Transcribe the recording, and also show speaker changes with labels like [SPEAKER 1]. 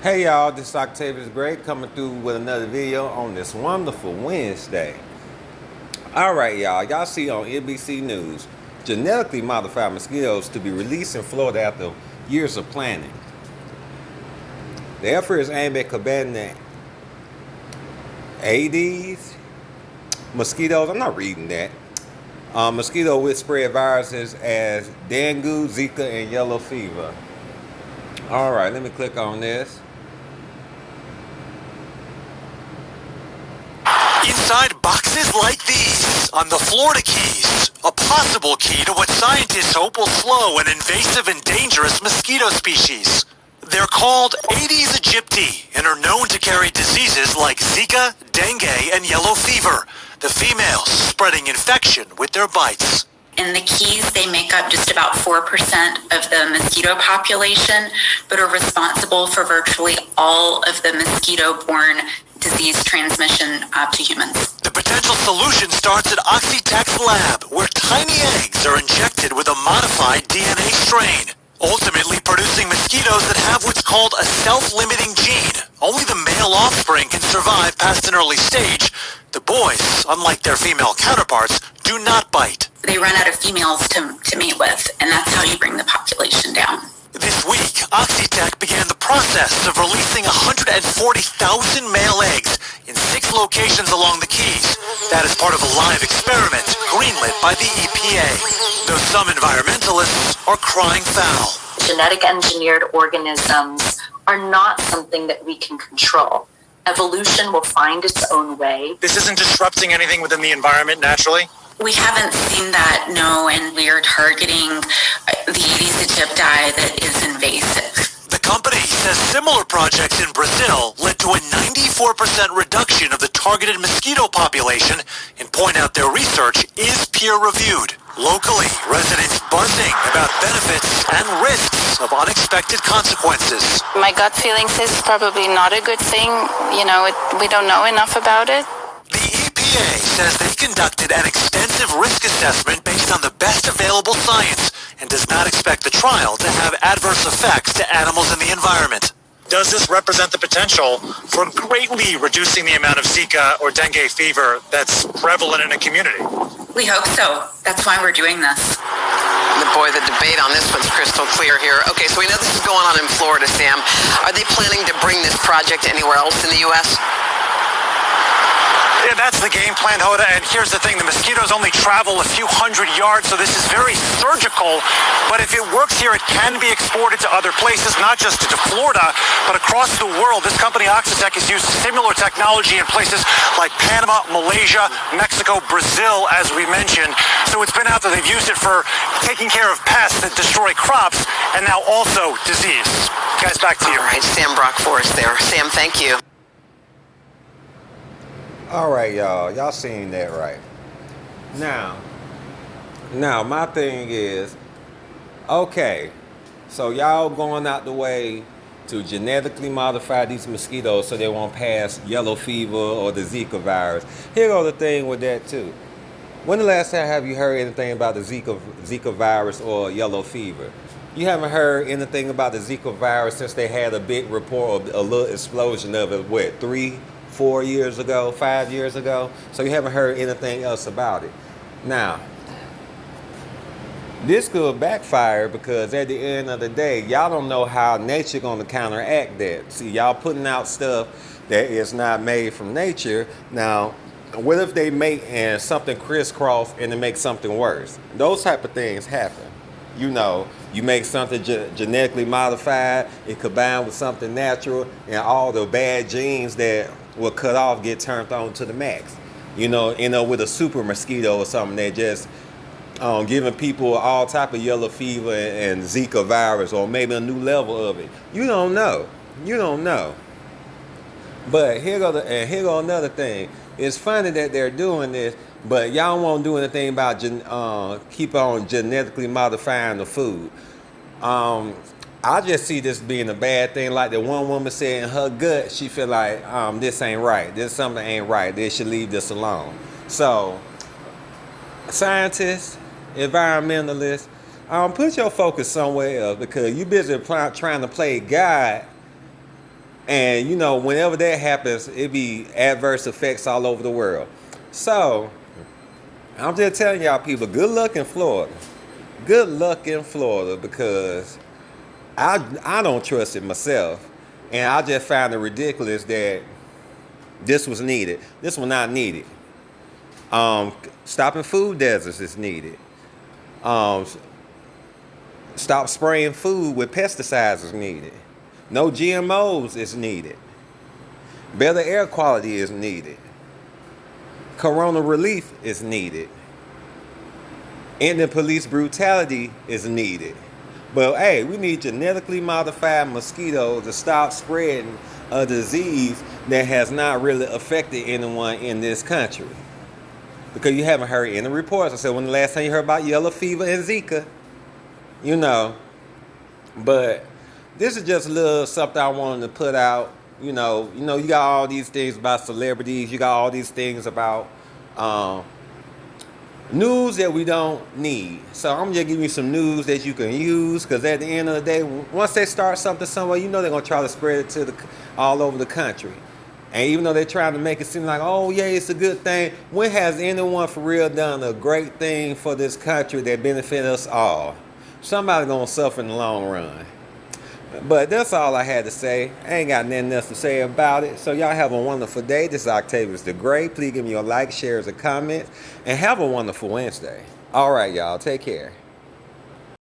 [SPEAKER 1] Hey y'all, this is Octavius Gray coming through with another video on this wonderful Wednesday. Alright y'all see on NBC News, genetically modified mosquitoes to be released in Florida after years of planning. The effort is aimed at combating the Aedes mosquitoes, I'm not reading that, mosquito which spread viruses as dengue, Zika, and yellow fever. Alright, let me click on this.
[SPEAKER 2] Inside boxes like these on the Florida Keys, a possible key to what scientists hope will slow an invasive and dangerous mosquito species. They're called Aedes aegypti and are known to carry diseases like Zika, dengue, and yellow fever, the females spreading infection with their bites.
[SPEAKER 3] In the Keys, they make up just about 4% of the mosquito population, but are responsible for virtually all of the mosquito-borne disease transmission to humans.
[SPEAKER 2] The potential solution starts at Oxitec's lab, where tiny eggs are injected with a modified DNA strain, ultimately producing mosquitoes that have what's called a self-limiting gene. Only the male offspring can survive past an early stage. The boys, unlike their female counterparts, do not bite.
[SPEAKER 3] They run out of females to mate with, and that's how you bring the population down.
[SPEAKER 2] This week, Oxitec began the process of releasing 140,000 male eggs in 6 locations along the Keys. That is part of a live experiment greenlit by the EPA, though some environmentalists are crying foul.
[SPEAKER 4] Genetic engineered organisms are not something that we can control. Evolution will find its own way.
[SPEAKER 5] This isn't disrupting anything within the environment naturally?
[SPEAKER 3] We haven't seen that, no, and we are targeting the Aedes aegypti that is invasive.
[SPEAKER 2] The company says similar projects in Brazil led to a 94% reduction of the targeted mosquito population and point out their research is peer-reviewed. Locally, residents buzzing about benefits and risks of unexpected consequences.
[SPEAKER 6] My gut feeling says it's probably not a good thing. We don't know enough about it.
[SPEAKER 2] The EPA says they conducted an extensive risk assessment based on the best available science and does not expect the trial to have adverse effects to animals in the environment.
[SPEAKER 5] Does this represent the potential for greatly reducing the amount of Zika or dengue fever that's prevalent in a community?
[SPEAKER 3] We hope so. That's why we're doing this.
[SPEAKER 7] The debate on this one's crystal clear here. Okay, so we know this is going on in Florida, Sam. Are they planning to bring this project anywhere else in the U.S.?
[SPEAKER 5] Yeah, that's the game plan, Hoda. And here's the thing, the mosquitoes only travel a few hundred yards, so this is very surgical. But if it works here, it can be exported to other places, not just to Florida, but across the world. This company, Oxitec, has used similar technology in places like Panama, Malaysia, Mexico, Brazil, as we mentioned. So it's been out there. They've used it for taking care of pests that destroy crops, and now also disease. Guys, back to you.
[SPEAKER 7] All right, Sam Brock Forrest there. Sam, thank you.
[SPEAKER 1] Alright y'all seen that right. Now my thing is, okay, so y'all going out the way to genetically modify these mosquitoes so they won't pass yellow fever or the Zika virus. Here goes the thing with that too. When the last time have you heard anything about the Zika virus or yellow fever? You haven't heard anything about the Zika virus since they had a big report of a little explosion of it, what, 3-4 years ago, 5 years ago? So you haven't heard anything else about it. Now, this could backfire because at the end of the day, y'all don't know how nature gonna counteract that. See, y'all putting out stuff that is not made from nature. Now, what if they make and something crisscross and it makes something worse? Those type of things happen. You make something genetically modified, it combined with something natural, and all the bad genes that were cut off get turned on to the max. With a super mosquito or something that just giving people all type of yellow fever and Zika virus, or maybe a new level of it. You don't know. But here go another thing. It's funny that they're doing this, but y'all won't do anything about keep on genetically modifying the food. I just see this being a bad thing. Like the one woman said in her gut, she feel like this ain't right. This something ain't right. They should leave this alone. So, scientists, environmentalists, put your focus somewhere else because you busy trying to play God And you know, whenever that happens, it be adverse effects all over the world. So I'm just telling y'all people, good luck in Florida. Good luck in Florida, because I don't trust it myself. And I just found it ridiculous that this was needed. This was not needed. Stopping food deserts is needed. Stop spraying food with pesticides is needed. No GMOs is needed. Better air quality is needed. Corona relief is needed. Ending police brutality is needed. But hey, we need genetically modified mosquitoes to stop spreading a disease that has not really affected anyone in this country. Because you haven't heard any reports. I said, when the last time you heard about yellow fever and Zika? You know. But this is just a little something I wanted to put out. You know, you got all these things about celebrities. You got all these things about news that we don't need. So I'm just giving you some news that you can use, because at the end of the day, once they start something somewhere, you know they're going to try to spread it to all over the country. And even though they're trying to make it seem like, oh yeah, it's a good thing, when has anyone for real done a great thing for this country that benefit us all? Somebody's going to suffer in the long run. But that's all I had to say. I ain't got nothing else to say about it. So y'all have a wonderful day. This is Octavius the Great. Please give me a like, shares, a comment, and have a wonderful Wednesday. All right, y'all. Take care.